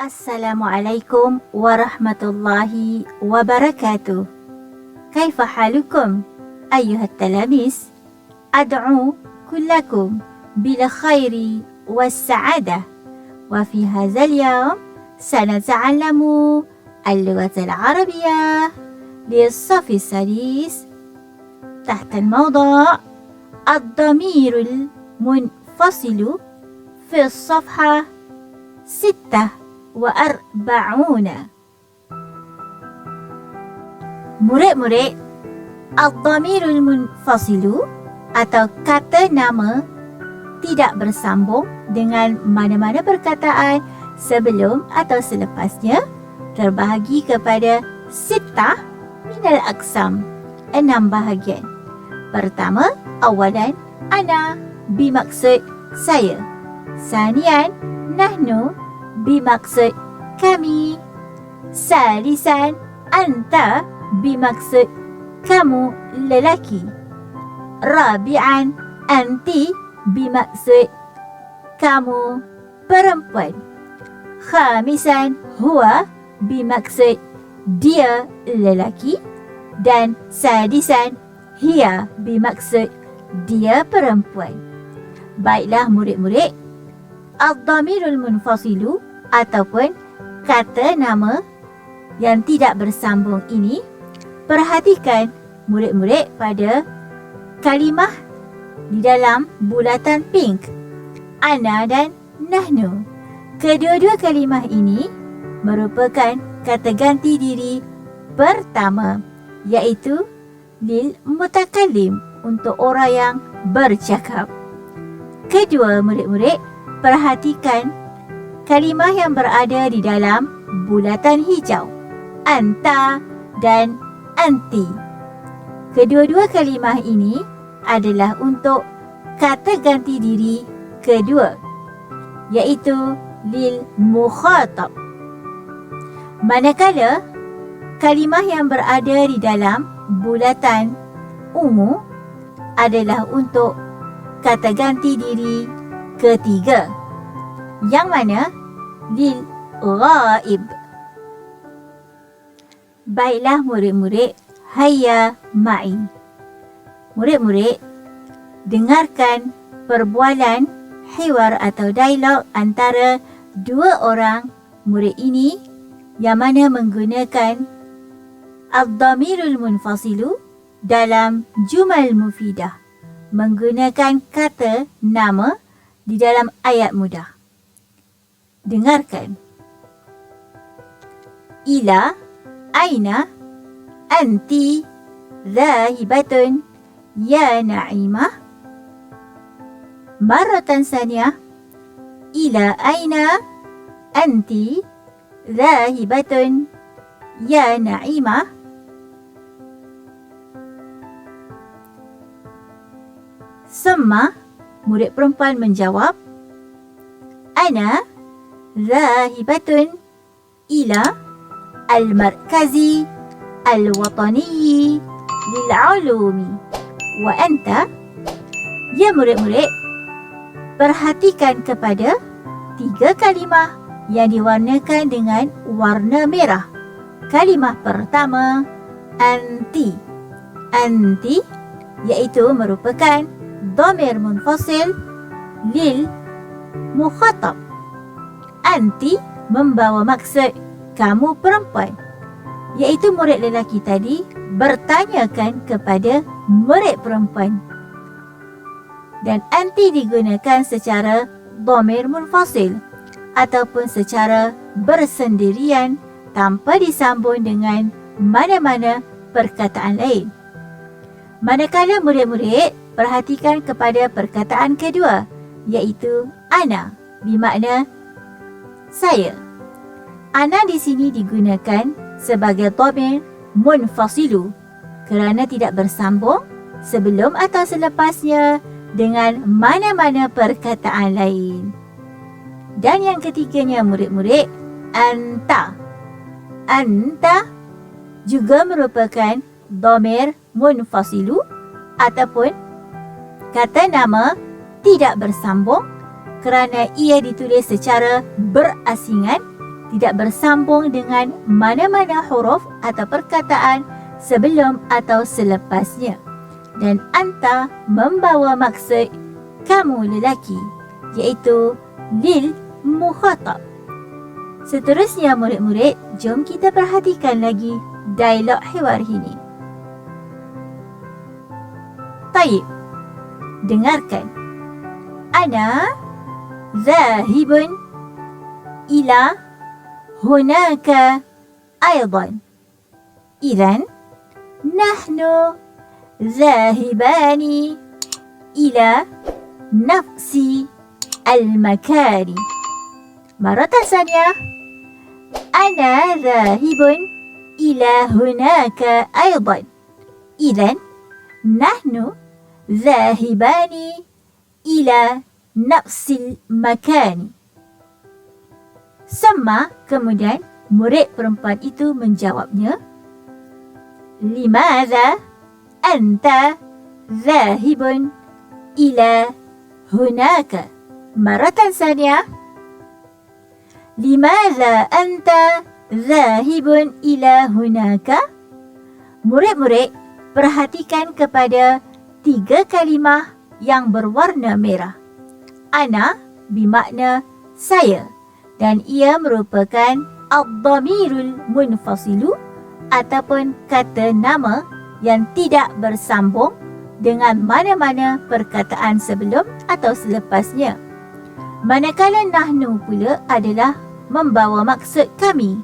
Assalamualaikum warahmatullahi wabarakatuh. كيف حالكم أيها التلاميذ؟ أدعو كلكم بالخير والسعادة. وفي هذا اليوم سنتعلم اللغة العربية للصف السادس تحت الموضوع الضمير المنفصل في الصفحة 46. Murid-murid, ad-dhamirul munfasilu atau kata nama tidak bersambung dengan mana-mana perkataan sebelum atau selepasnya terbahagi kepada sittah minal aqsam, 6 bahagian. Pertama, awalan, ana bimaksud saya. Sanian, nahnu bimaksud kami. Salisan, anta bimaksud kamu lelaki. Rabi'an, anti bimaksud kamu perempuan. Khamisan, huwa bimaksud dia lelaki. Dan sadisan, hiya bimaksud dia perempuan. Baiklah murid-murid, ad-dhamirul munfasilu ataupun kata nama yang tidak bersambung ini, perhatikan murid-murid pada kalimah di dalam bulatan pink, ana dan nahnu. Kedua-dua kalimah ini merupakan kata ganti diri pertama, iaitu lil mutakallim, untuk orang yang bercakap. Kedua murid-murid, perhatikan kalimah yang berada di dalam bulatan hijau, anta dan anti. Kedua-dua kalimah ini adalah untuk kata ganti diri kedua, iaitu lil mukhatab. Manakala kalimah yang berada di dalam bulatan ungu adalah untuk kata ganti diri ketiga, yang mana lil ghaib. Baiklah murid-murid, hayya ma'i. Murid-murid, dengarkan perbualan hiwar atau dialog antara dua orang murid ini yang mana menggunakan ad-dhamirul munfasilu dalam jumal mufidah, menggunakan kata nama di dalam ayat mudah. Dengarkan. Ila aina anti dhahibatun ya Naimah. Maratan saniyah. Ila aina anti dhahibatun ya Naimah. Semua murid perempuan menjawab, ana dhahibatun ila al-markazi al-watani lil-ulumi. Wa anta? Ya murid-murid, perhatikan kepada 3 kalimah yang diwarnakan dengan warna merah. Kalimah pertama, anti. Anti iaitu merupakan dhamir munfasil lil mukhatab. Anti membawa maksud kamu perempuan, iaitu murid lelaki tadi bertanyakan kepada murid perempuan. Dan anti digunakan secara dhamir munfasil ataupun secara bersendirian tanpa disambung dengan mana-mana perkataan lain. Manakala murid-murid perhatikan kepada perkataan kedua, iaitu ana, bermakna saya. Ana di sini digunakan sebagai dhamir munfasilu kerana tidak bersambung sebelum atau selepasnya dengan mana-mana perkataan lain. Dan yang ketiganya murid-murid, anta. Anta juga merupakan dhamir munfasilu ataupun kata nama tidak bersambung kerana ia ditulis secara berasingan tidak bersambung dengan mana-mana huruf atau perkataan sebelum atau selepasnya. Dan anta membawa maksud kamu lelaki, iaitu lil mukhatab. Seterusnya murid-murid, jom kita perhatikan lagi dialog hiwar ini. Taib, dengarkan. Ana zahibun ila hunaka aydan. Idhan nahnu ذاهبان إلى نفس المكان. مرة ثانية. أنا ذاهب إلى هناك أيضا. إذن نحن ذاهبان إلى نفس المكان. Sama, kemudian murid perempuan itu menjawabnya, Limadha أنت ذاهب إلى هناك. مرة ثانية. لماذا أنت ذاهب إلى هناك؟ Murid-murid, perhatikan kepada 3 kalimah yang berwarna merah. Ana bermakna saya dan ia merupakan ad-dhamirul munfasilu ataupun kata nama yang tidak bersambung dengan mana-mana perkataan sebelum atau selepasnya. Manakala nahnu pula adalah membawa maksud kami.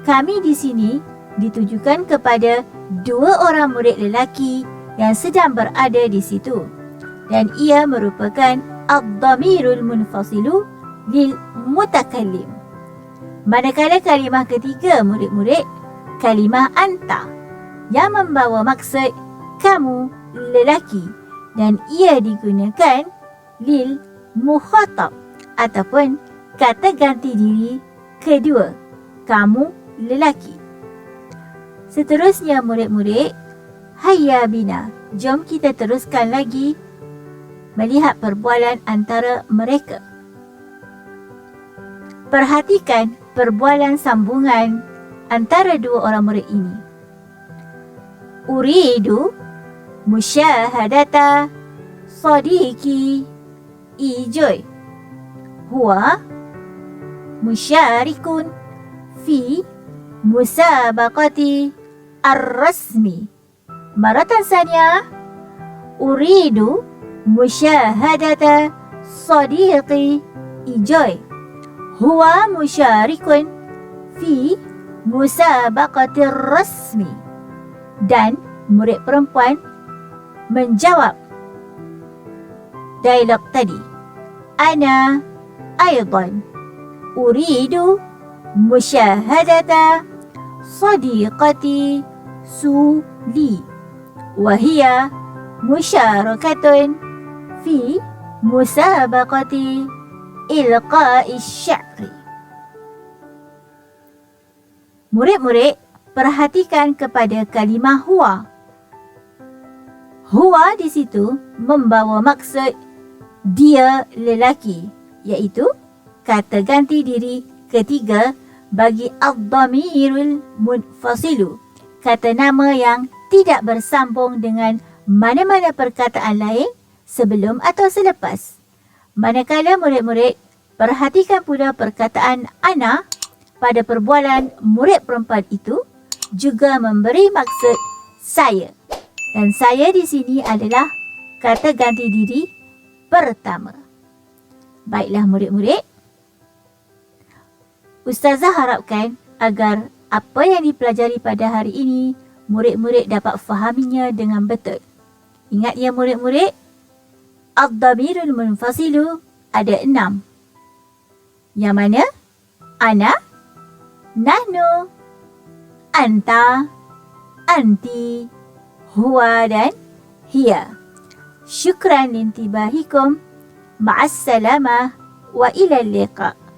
Kami di sini ditujukan kepada 2 orang murid lelaki yang sedang berada di situ. Dan ia merupakan ad-dhamirul munfasilu lil mutakallim. Manakala kalimah ketiga murid-murid, kalimah anta yang membawa maksud kamu lelaki dan ia digunakan lil mukhatab ataupun kata ganti diri kedua, kamu lelaki. Seterusnya murid-murid, hayya bina, jom kita teruskan lagi melihat perbualan antara mereka. Perhatikan perbualan sambungan antara 2 orang murid ini. Uridu musyahadata sadiqi Ijoy. Huwa musyarikun fi musabaqati ar-rasmi. Maratan saniya. Uridu musyahadata sadiqi Ijoy. Huwa musyarikun fi musabaqati ar-rasmi. Dan murid perempuan menjawab dialog tadi. Ana aydan uridu musyahadata sadiqati Suli wa hiya musyarakatun fi musabaqati ilqa'i sya'ri. Murid-murid, perhatikan kepada kalimah huwa. Huwa di situ membawa maksud dia lelaki, iaitu kata ganti diri ketiga bagi ad-dhamirul munfasilu, kata nama yang tidak bersambung dengan mana-mana perkataan lain sebelum atau selepas. Manakala murid-murid, perhatikan pula perkataan ana pada perbualan murid perempuan itu juga memberi maksud saya. Dan saya di sini adalah kata ganti diri pertama. Baiklah murid-murid, Ustazah harapkan agar apa yang dipelajari pada hari ini murid-murid dapat fahaminya dengan betul. Ingat ya murid-murid, ad-dhamirul munfasilu ada 6. Yang mana? Ana, nahnu, anta, anti, huwa dan hiya. Syukran lintibahikum. Ma'assalamah wa ila liqa'.